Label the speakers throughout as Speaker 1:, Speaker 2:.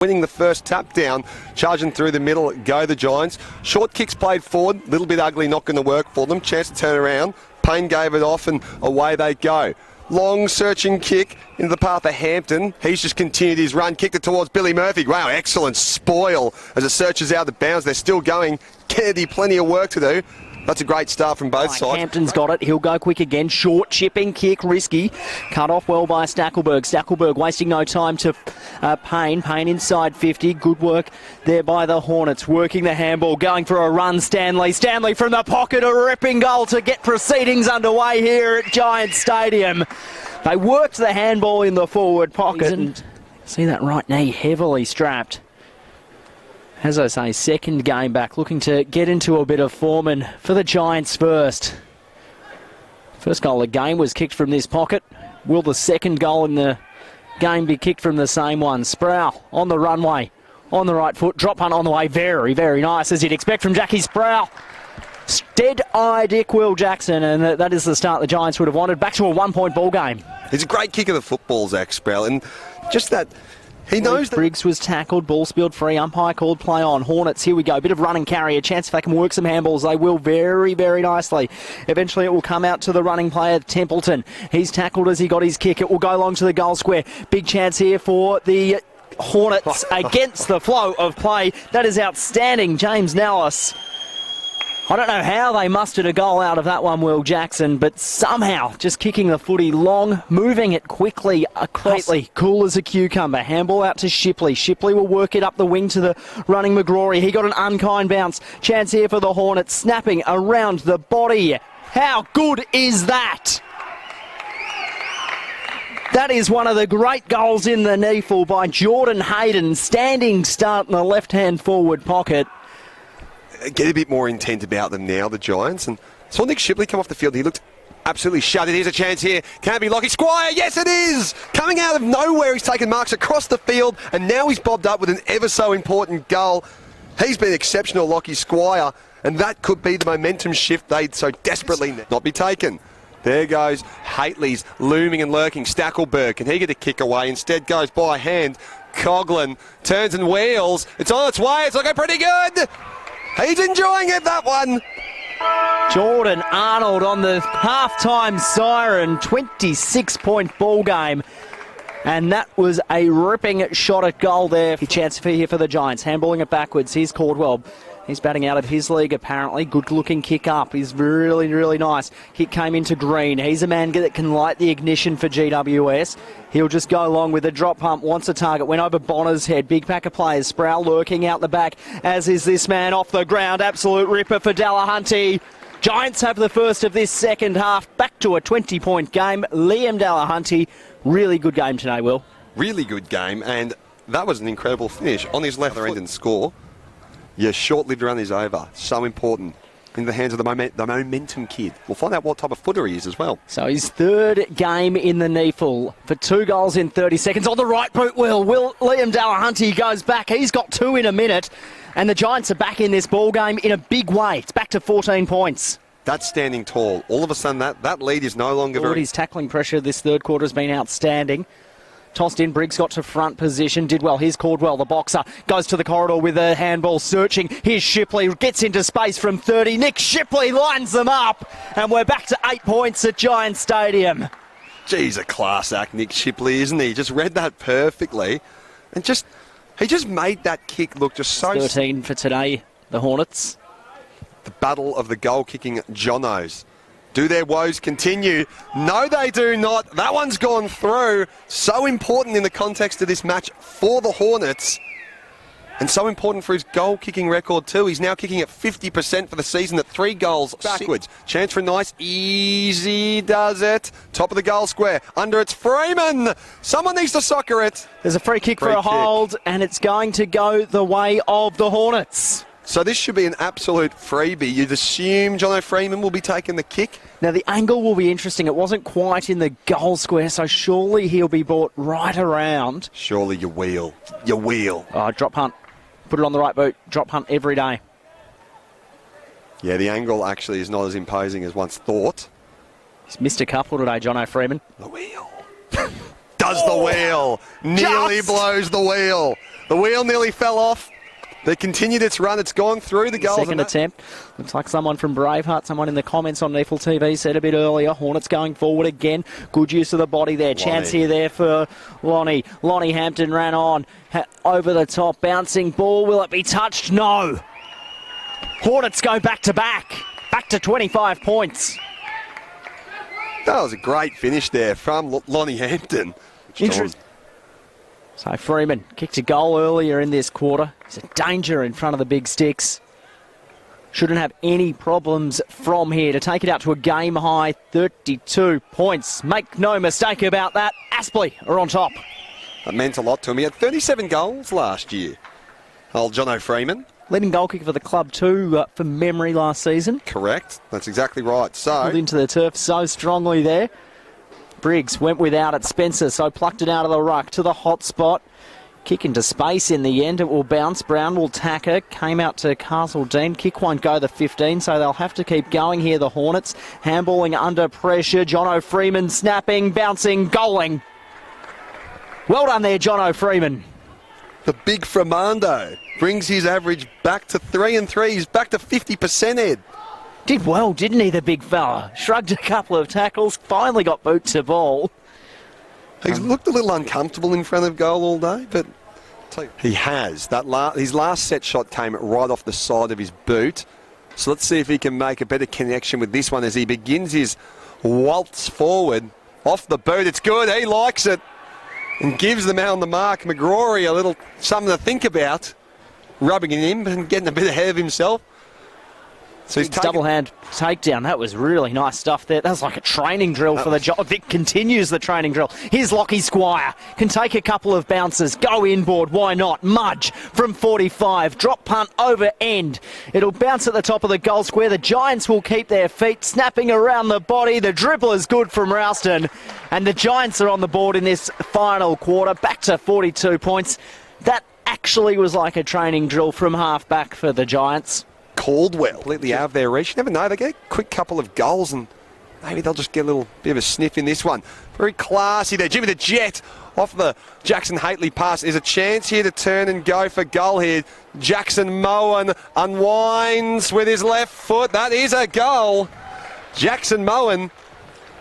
Speaker 1: Winning the first tap down, charging through the middle, go the Giants. Short kicks played forward, a little bit ugly, not going to work for them. Chance to turn around. Payne gave it off and away they go. Long searching kick into the path of Hampton. He's just continued his run, kicked it towards Billy Murphy. Wow, excellent spoil as it searches out the bounds. They're still going. Kennedy, plenty of work to do. That's a great start from both sides.
Speaker 2: Hampton's got it. He'll go quick again. Short chipping kick, risky. Cut off well by Stackelberg. Stackelberg wasting no time to Payne. Payne inside 50. Good work there by the Hornets. Working the handball. Going for a run, Stanley. Stanley from the pocket. A ripping goal to get proceedings underway here at Giants Stadium. They worked the handball in the forward pocket. And see that right knee heavily strapped. As I say, second game back, looking to get into a bit of form, and for the Giants first. First goal of the game was kicked from this pocket. Will the second goal in the game be kicked from the same one? Sproul on the runway, on the right foot, drop punt on the way. Very, very nice, as you'd expect from Jackie Sproul. Dead-eye Dick Will Jackson, and that is the start the Giants would have wanted. Back to a one-point ball game.
Speaker 1: He's a great kick of the football, Zach Sproul, and just that... He knows that
Speaker 2: Briggs was tackled, ball spilled free, umpire called play on. Hornets, here we go, bit of run and carry, a chance if they can work some handballs, they will very, very nicely. Eventually it will come out to the running player, Templeton. He's tackled as he got his kick, it will go along to the goal square. Big chance here for the Hornets against the flow of play. That is outstanding, James Nellis. I don't know how they mustered a goal out of that one, Will Jackson, but somehow just kicking the footy long, moving it quickly, quickly, cool as a cucumber. Handball out to Shipley. Shipley will work it up the wing to the running McGrory. He got an unkind bounce. Chance here for the Hornets, snapping around the body. How good is that? That is one of the great goals in the NEFL by Jordan Hayden, standing start in the left-hand forward pocket.
Speaker 1: Get a bit more intent about them now, the Giants. And saw Nick Shipley come off the field. He looked absolutely shuttered. Here's a chance here. Can it be Lockie Squire? Yes, it is! Coming out of nowhere, he's taken marks across the field, and now he's bobbed up with an ever so important goal. He's been exceptional, Lockie Squire, and that could be the momentum shift they'd so desperately not be taken. There goes Haitley's looming and lurking. Stackelberg, can he get a kick away? Instead goes by hand. Coughlin turns and wheels. It's on its way. It's looking pretty good. He's enjoying it, that one.
Speaker 2: Jordan Arnold on the half-time siren, 26-point ball game. And that was a ripping shot at goal there. Chance here for the Giants, handballing it backwards. Here's Caldwell. He's batting out of his league, apparently. Good-looking kick up. He's really, really nice. Kick came into Green. He's a man that can light the ignition for GWS. He'll just go along with a drop pump. Wants a target. Went over Bonner's head. Big pack of players. Sproul lurking out the back, as is this man off the ground. Absolute ripper for Delahunty. Giants have the first of this second half. Back to a 20-point game. Liam Delahunty. Really good game today, Will.
Speaker 1: Really good game, and that was an incredible finish. On his left end and score. Your short-lived run is over. So important in the hands of the momentum kid. We'll find out what type of footer he is as well.
Speaker 2: So his third game in the NEFL for 2 goals in 30 seconds. On the right boot, Liam Delahunty goes back. He's got 2 in a minute. And the Giants are back in this ball game in a big way. It's back to 14 points.
Speaker 1: That's standing tall. All of a sudden, that lead is no longer very...
Speaker 2: His tackling pressure this third quarter has been outstanding. Tossed in, Briggs got to front position, did well. Here's Caldwell, the boxer, goes to the corridor with a handball, searching. Here's Shipley, gets into space from 30. Nick Shipley lines them up, and we're back to 8 points at Giants Stadium.
Speaker 1: Geez, a class act, Nick Shipley, isn't he? Just read that perfectly, and he just made that kick look just so...
Speaker 2: 13 for today, the Hornets.
Speaker 1: The battle of the goal-kicking Jonos. Do their woes continue? No, they do not. That one's gone through. So important in the context of this match for the Hornets. And so important for his goal-kicking record too. He's now kicking at 50% for the season at 3 goals backwards. Chance for a nice, easy does it. Top of the goal square. Under it's Freeman. Someone needs to soccer it.
Speaker 2: There's a free kick for a hold, and it's going to go the way of the Hornets.
Speaker 1: So this should be an absolute freebie. You'd assume Jono Freeman will be taking the kick.
Speaker 2: Now the angle will be interesting. It wasn't quite in the goal square, so surely he'll be brought right around.
Speaker 1: Surely you wheel. You wheel.
Speaker 2: Oh, drop punt. Put it on the right boot. Drop punt every day.
Speaker 1: Yeah, the angle actually is not as imposing as once thought.
Speaker 2: He's missed a couple today, Jono Freeman.
Speaker 1: The wheel. Does the wheel. Nearly blows the wheel. The wheel nearly fell off. They continued its run. It's gone through the goals.
Speaker 2: Second attempt. Looks like someone from Braveheart, someone in the comments on Neffel TV said a bit earlier. Hornets going forward again. Good use of the body there.
Speaker 1: Lonnie.
Speaker 2: Chance here there for Lonnie. Lonnie Hampton ran on. Over the top. Bouncing ball. Will it be touched? No. Hornets go back to back. Back to 25 points.
Speaker 1: That was a great finish there from Lonnie Hampton.
Speaker 2: So Freeman kicked a goal earlier in this quarter. He's a danger in front of the big sticks. Shouldn't have any problems from here to take it out to a game-high 32 points. Make no mistake about that, Aspley are on top.
Speaker 1: That meant a lot to him. He had 37 goals last year. Old Jono Freeman.
Speaker 2: Leading goal kicker for the club too, for memory last season.
Speaker 1: Correct. That's exactly right. So
Speaker 2: Pulled into the turf so strongly there. Briggs went without it. Spencer so plucked it out of the ruck to the hot spot. Kick into space in the end. It will bounce. Brown will tack her. Came out to Castle Dean. Kick won't go the 15, so they'll have to keep going here, the Hornets. Handballing under pressure. Jono Freeman snapping, bouncing, goaling. Well done there, Jono Freeman.
Speaker 1: the big Framando brings his average back to 3 and 3. He's back to 50%, Ed.
Speaker 2: Did well, didn't he, the big fella? Shrugged a couple of tackles, finally got boot to ball.
Speaker 1: He's looked a little uncomfortable in front of goal all day, but he has. His last set shot came right off the side of his boot. So let's see if he can make a better connection with this one as he begins his waltz forward. Off the boot, it's good, he likes it. And gives the man on the mark, McGrory, a little something to think about. Rubbing it in and getting a bit ahead of himself. So he's
Speaker 2: double hand takedown. That was really nice stuff there. That was like a training drill for the job. It continues the training drill. Here's Lockie Squire. Can take a couple of bounces. Go inboard. Why not? Mudge from 45. Drop punt over end. It'll bounce at the top of the goal square. The Giants will keep their feet. Snapping around the body. The dribble is good from Rouston. And the Giants are on the board in this final quarter. Back to 42 points. That actually was like a training drill from half back for the Giants.
Speaker 1: Caldwell completely out of their reach. You never know, they get a quick couple of goals and maybe they'll just get a little bit of a sniff in this one. Very classy there. Jimmy the Jet off the Jackson Hately pass. There's a chance here to turn and go for goal here. Jackson Moen unwinds with his left foot. That is a goal. Jackson Moen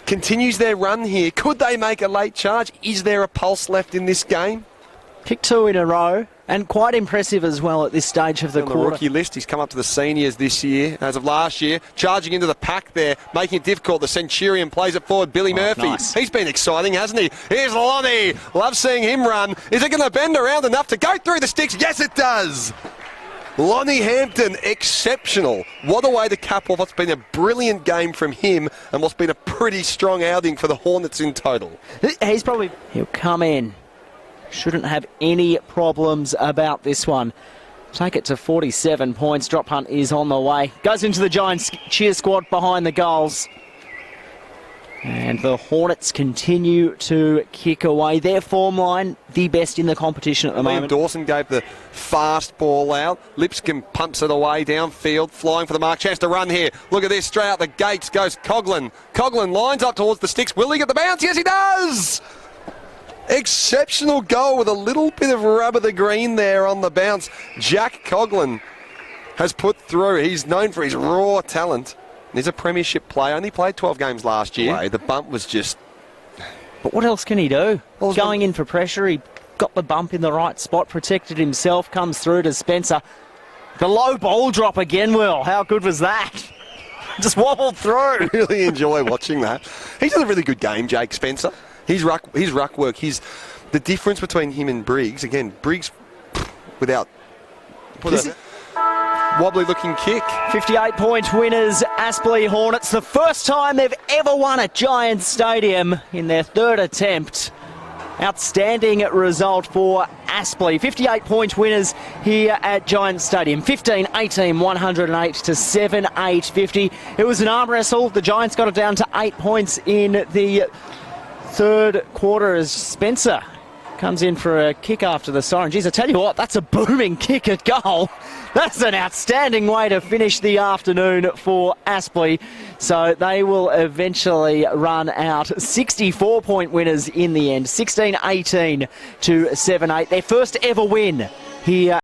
Speaker 1: continues their run here. Could they make a late charge? Is there a pulse left in this game?
Speaker 2: Picked 2 in a row, and quite impressive as well at this stage of the quarter.
Speaker 1: On the rookie list, he's come up to the seniors this year, as of last year, charging into the pack there, making it difficult. The Centurion plays it forward. Billy Murphy.
Speaker 2: Nice. He's
Speaker 1: been exciting, hasn't he? Here's Lonnie. Love seeing him run. Is it going to bend around enough to go through the sticks? Yes, it does. Lonnie Hampton, exceptional. What a way to cap off what's been a brilliant game from him and what's been a pretty strong outing for the Hornets in total.
Speaker 2: He'll come in. Shouldn't have any problems about this one. Take it to 47 points. Drop hunt is on the way. Goes into the Giants cheer squad behind the goals. And the Hornets continue to kick away. Their form line, the best in the competition at the moment.
Speaker 1: Dawson gave the fast ball out. Lipscomb pumps it away downfield, flying for the mark. Chance to run here. Look at this, straight out the gates goes Coughlin. Coughlin lines up towards the sticks. Will he get the bounce? Yes, he does! Exceptional goal with a little bit of rub of the green there on the bounce. Jack Coughlin has put through. He's known for his raw talent. He's a premiership player. Only played 12 games last year. The bump was just...
Speaker 2: But what else can he do? Going in for pressure, he got the bump in the right spot, protected himself, comes through to Spencer. The low ball drop again, Will. How good was that? Just wobbled through.
Speaker 1: Really enjoy watching that. He's done a really good game, Jake Spencer. His ruck work, the difference between him and Briggs, again, Briggs without wobbly looking kick.
Speaker 2: 58-point winners, Aspley Hornets. The first time they've ever won at Giants Stadium in their third attempt. Outstanding result for Aspley. 58-point winners here at Giants Stadium. 15-18, 108 to 7-8, 50. It was an arm wrestle. The Giants got it down to 8 points in the third quarter as Spencer comes in for a kick after the siren. Geez, I tell you what, that's a booming kick at goal. That's an outstanding way to finish the afternoon for Aspley. So they will eventually run out 64-point winners in the end. 16-18 to 7-8. Their first ever win here